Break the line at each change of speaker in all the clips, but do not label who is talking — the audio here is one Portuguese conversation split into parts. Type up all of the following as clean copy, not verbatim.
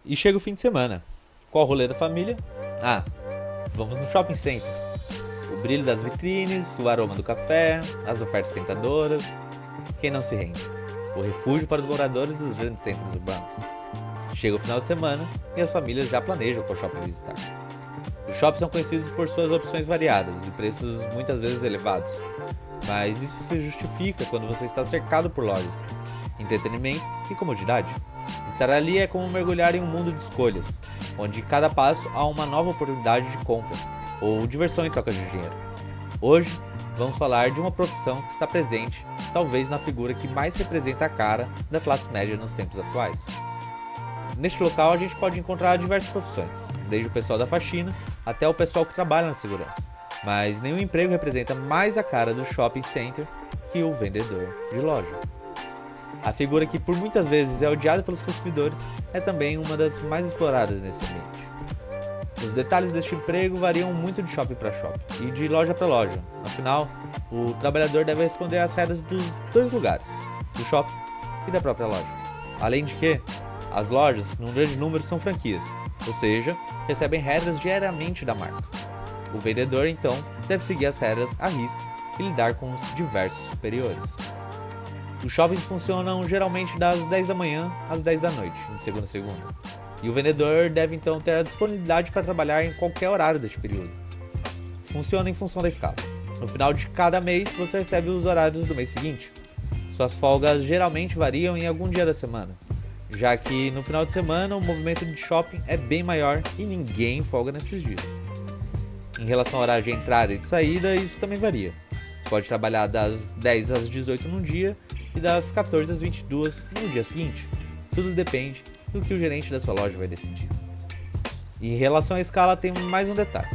E chega o fim de semana. Qual o rolê da família? Ah, vamos no shopping center. O brilho das vitrines, o aroma do café, as ofertas tentadoras. Quem não se rende? O refúgio para os moradores dos grandes centros urbanos. Chega o final de semana e as famílias já planejam qual shopping visitar. Os shoppings são conhecidos por suas opções variadas e preços muitas vezes elevados. Mas isso se justifica quando você está cercado por lojas, entretenimento e comodidade. Estar ali é como mergulhar em um mundo de escolhas, onde cada passo há uma nova oportunidade de compra ou diversão em troca de dinheiro. Hoje, vamos falar de uma profissão que está presente, talvez na figura que mais representa a cara da classe média nos tempos atuais. Neste local a gente pode encontrar diversas profissões, desde o pessoal da faxina até o pessoal que trabalha na segurança. Mas nenhum emprego representa mais a cara do shopping center que o vendedor de loja. A figura que por muitas vezes é odiada pelos consumidores é também uma das mais exploradas nesse ambiente. Os detalhes deste emprego variam muito de shopping para shopping e de loja para loja. Afinal, o trabalhador deve responder às regras dos dois lugares, do shopping e da própria loja. Além de que, as lojas, num grande número, são franquias, ou seja, recebem regras diariamente da marca. O vendedor, então, deve seguir as regras à risca e lidar com os diversos superiores. Os shoppings funcionam geralmente das 10 da manhã às 10 da noite, de segunda a segunda. E o vendedor deve então ter a disponibilidade para trabalhar em qualquer horário deste período. Funciona em função da escala. No final de cada mês, você recebe os horários do mês seguinte. Suas folgas geralmente variam em algum dia da semana, já que no final de semana o movimento de shopping é bem maior e ninguém folga nesses dias. Em relação ao horário de entrada e de saída, isso também varia. Você pode trabalhar das 10 às 18 num dia e das 14 às 22 no dia seguinte. Tudo depende do que o gerente da sua loja vai decidir. E em relação à escala, tem mais um detalhe.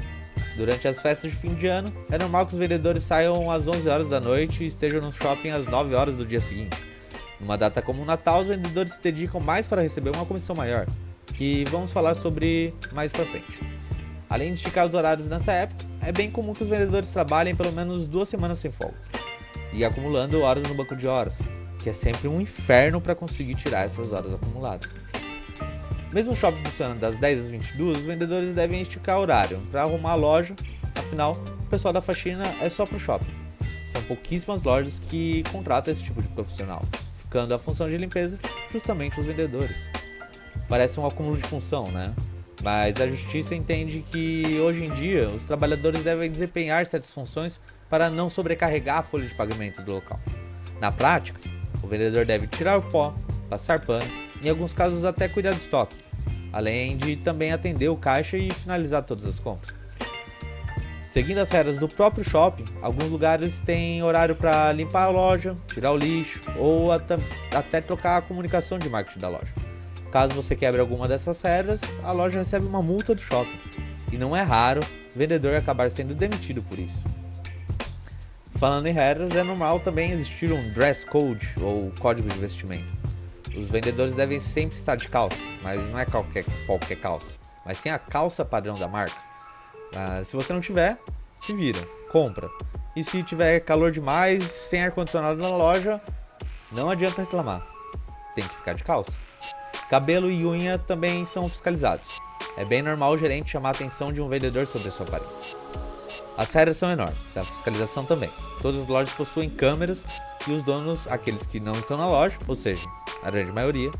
Durante as festas de fim de ano, é normal que os vendedores saiam às 11 horas da noite e estejam no shopping às 9 horas do dia seguinte. Numa data como o Natal, os vendedores se dedicam mais para receber uma comissão maior, que vamos falar sobre mais pra frente. Além de esticar os horários nessa época, é bem comum que os vendedores trabalhem pelo menos 2 semanas sem folga, e acumulando horas no banco de horas, que é sempre um inferno para conseguir tirar essas horas acumuladas. Mesmo o shopping funcionando das 10 às 22, os vendedores devem esticar o horário para arrumar a loja, afinal, o pessoal da faxina é só para o shopping. São pouquíssimas lojas que contratam esse tipo de profissional, ficando a função de limpeza justamente os vendedores. Parece um acúmulo de função, né? Mas a justiça entende que hoje em dia os trabalhadores devem desempenhar certas funções para não sobrecarregar a folha de pagamento do local. Na prática, o vendedor deve tirar o pó, passar pano, em alguns casos até cuidar do estoque, além de também atender o caixa e finalizar todas as compras. Seguindo as regras do próprio shopping, alguns lugares têm horário para limpar a loja, tirar o lixo ou até trocar a comunicação de marketing da loja. Caso você quebre alguma dessas regras, a loja recebe uma multa do shopping, e não é raro o vendedor acabar sendo demitido por isso. Falando em regras, é normal também existir um dress code ou código de vestimento. Os vendedores devem sempre estar de calça, mas não é qualquer calça, mas sim a calça padrão da marca. Se você não tiver, se vira, compra. E se tiver calor demais, sem ar-condicionado na loja, não adianta reclamar, tem que ficar de calça. Cabelo e unha também são fiscalizados. É bem normal o gerente chamar a atenção de um vendedor sobre a sua aparência. As regras são enormes, a fiscalização também. Todas as lojas possuem câmeras e os donos, aqueles que não estão na loja, ou seja, a grande maioria,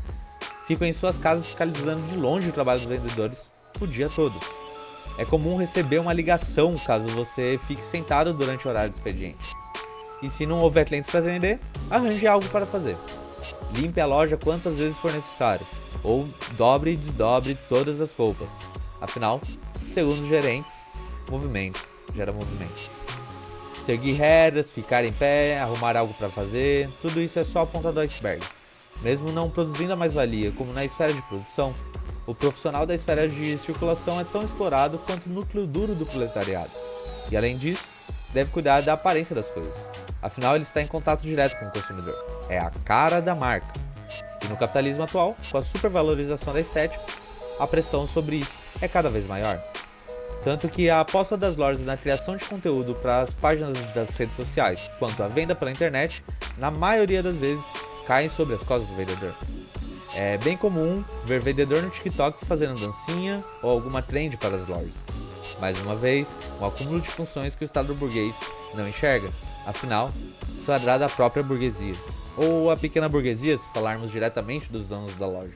ficam em suas casas fiscalizando de longe o trabalho dos vendedores o dia todo. É comum receber uma ligação caso você fique sentado durante o horário do expediente. E se não houver clientes para atender, arranje algo para fazer. Limpe a loja quantas vezes for necessário, ou dobre e desdobre todas as roupas. Afinal, segundo os gerentes, movimento gera movimento. Seguir regras, ficar em pé, arrumar algo para fazer, tudo isso é só a ponta do iceberg. Mesmo não produzindo a mais-valia como na esfera de produção, o profissional da esfera de circulação é tão explorado quanto o núcleo duro do proletariado. E além disso, deve cuidar da aparência das coisas. Afinal, ele está em contato direto com o consumidor. É a cara da marca. E no capitalismo atual, com a supervalorização da estética, a pressão sobre isso é cada vez maior. Tanto que a aposta das lojas na criação de conteúdo para as páginas das redes sociais, quanto a venda pela internet, na maioria das vezes, caem sobre as costas do vendedor. É bem comum ver vendedor no TikTok fazendo dancinha ou alguma trend para as lojas. Mais uma vez, um acúmulo de funções que o Estado burguês não enxerga. Afinal, isso agrada a própria burguesia. Ou a pequena burguesia, se falarmos diretamente dos donos da loja.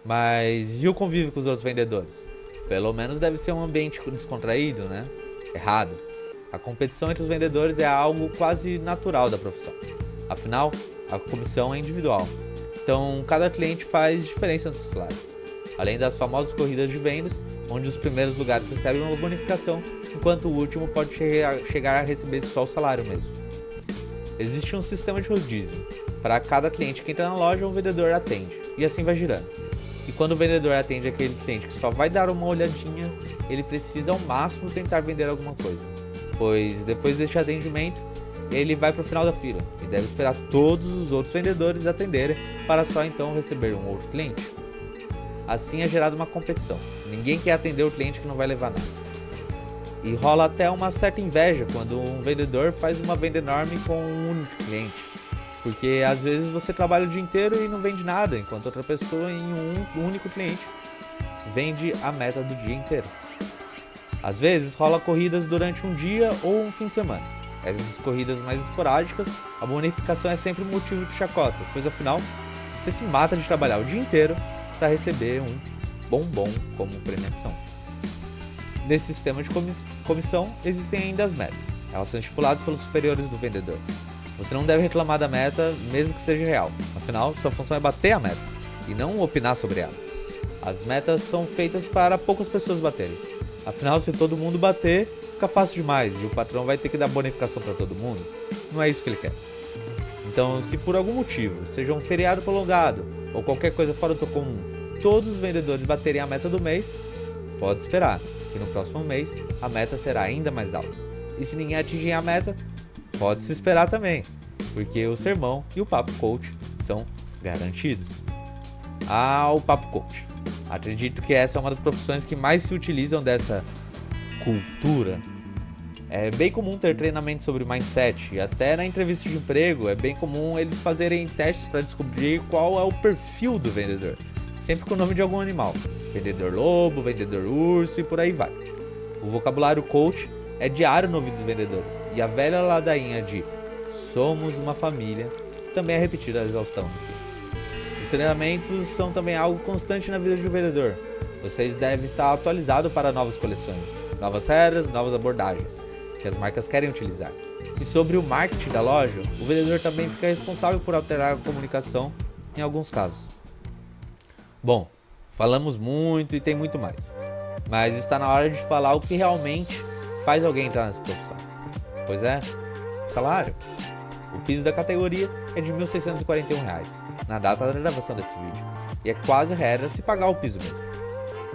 Mas e o convívio com os outros vendedores? Pelo menos deve ser um ambiente descontraído, né? Errado. A competição entre os vendedores é algo quase natural da profissão. Afinal, a comissão é individual. Então, cada cliente faz diferença no seu salário. Além das famosas corridas de vendas, onde os primeiros lugares recebem uma bonificação, enquanto o último pode chegar a receber só o salário mesmo. Existe um sistema de rodízio. Para cada cliente que entra na loja, um vendedor atende, e assim vai girando. E quando o vendedor atende aquele cliente que só vai dar uma olhadinha, ele precisa ao máximo tentar vender alguma coisa. Pois depois deste atendimento, ele vai para o final da fila e deve esperar todos os outros vendedores atenderem para só então receber um outro cliente. Assim é gerada uma competição. Ninguém quer atender o cliente que não vai levar nada. E rola até uma certa inveja quando um vendedor faz uma venda enorme com um único cliente. Porque às vezes você trabalha o dia inteiro e não vende nada, enquanto outra pessoa em um único cliente vende a meta do dia inteiro. Às vezes rola corridas durante um dia ou um fim de semana. Essas corridas mais esporádicas, a bonificação é sempre motivo de chacota, pois afinal, você se mata de trabalhar o dia inteiro para receber um bombom como premiação. Nesse sistema de comissão, existem ainda as metas. Elas são estipuladas pelos superiores do vendedor. Você não deve reclamar da meta, mesmo que seja real. Afinal, sua função é bater a meta, e não opinar sobre ela. As metas são feitas para poucas pessoas baterem. Afinal, se todo mundo bater, fica fácil demais e o patrão vai ter que dar bonificação para todo mundo. Não é isso que ele quer. Então, se por algum motivo, seja um feriado prolongado ou qualquer coisa fora do comum, todos os vendedores baterem a meta do mês, pode esperar que no próximo mês a meta será ainda mais alta. E se ninguém atingir a meta, pode se esperar também, porque o sermão e o papo coach são garantidos. O papo coach. Acredito que essa é uma das profissões que mais se utilizam dessa cultura. É bem comum ter treinamento sobre mindset, e até na entrevista de emprego é bem comum eles fazerem testes para descobrir qual é o perfil do vendedor, sempre com o nome de algum animal. Vendedor lobo, vendedor urso e por aí vai. O vocabulário coach é diário no ouvido dos vendedores, e a velha ladainha de somos uma família também é repetida a exaustão aqui. Os treinamentos são também algo constante na vida de um vendedor. Vocês devem estar atualizados para novas coleções, novas regras, novas abordagens que as marcas querem utilizar. E sobre o marketing da loja, o vendedor também fica responsável por alterar a comunicação em alguns casos. Bom, falamos muito e tem muito mais, mas está na hora de falar o que realmente faz alguém entrar nessa profissão. Pois é, salário. O piso da categoria é de R$ 1.641 na data da gravação desse vídeo, e é quase regra se pagar o piso mesmo.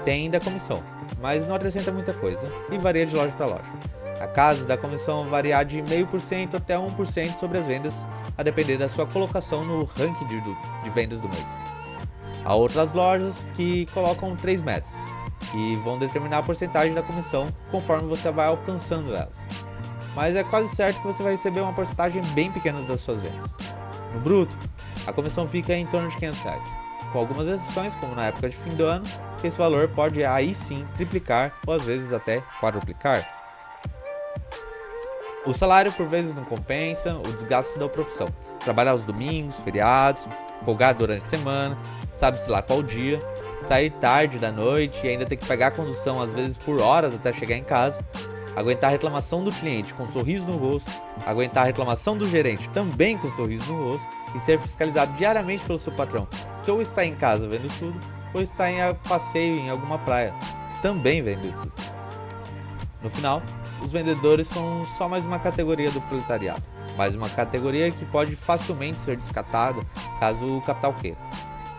Tem ainda a comissão, mas não acrescenta muita coisa e varia de loja para loja. Há casos da comissão variar de 0,5% até 1% sobre as vendas, a depender da sua colocação no ranking de vendas do mês. Há outras lojas que colocam 3 metas, que vão determinar a porcentagem da comissão conforme você vai alcançando elas. Mas é quase certo que você vai receber uma porcentagem bem pequena das suas vendas. No bruto, a comissão fica em torno de R$ 500, com algumas exceções, como na época de fim do ano, que esse valor pode aí sim triplicar ou às vezes até quadruplicar. O salário por vezes não compensa o desgaste da profissão. Trabalhar aos domingos, feriados, folgar durante a semana, sabe-se lá qual dia, sair tarde da noite e ainda ter que pegar a condução às vezes por horas até chegar em casa, aguentar a reclamação do cliente com um sorriso no rosto, aguentar a reclamação do gerente também com um sorriso no rosto e ser fiscalizado diariamente pelo seu patrão, que ou está em casa vendo tudo, ou está em passeio em alguma praia, também vendo tudo. No final, os vendedores são só mais uma categoria do proletariado, mais uma categoria que pode facilmente ser descartada caso o capital queira.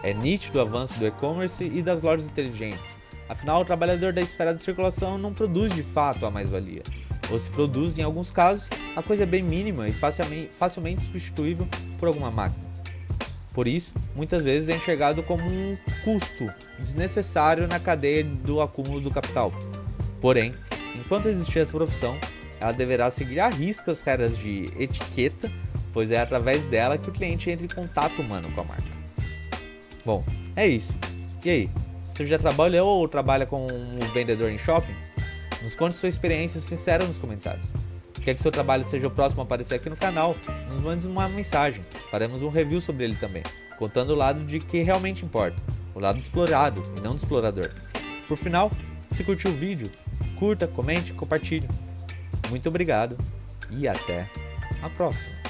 É nítido o avanço do e-commerce e das lojas inteligentes. Afinal, o trabalhador da esfera de circulação não produz de fato a mais-valia. Ou se produz, em alguns casos, a coisa é bem mínima e facilmente substituível por alguma máquina. Por isso, muitas vezes é enxergado como um custo desnecessário na cadeia do acúmulo do capital. Porém, enquanto existir essa profissão, ela deverá seguir à risca as regras de etiqueta, pois é através dela que o cliente entra em contato humano com a marca. Bom, é isso. E aí? Você já trabalha ou trabalha com um vendedor em shopping? Nos conte sua experiência sincera nos comentários. Quer que seu trabalho seja o próximo a aparecer aqui no canal? Nos mande uma mensagem. Faremos um review sobre ele também, contando o lado de que realmente importa, o lado explorado e não do explorador. Por final, se curtiu o vídeo, curta, comente, compartilhe. Muito obrigado e até a próxima.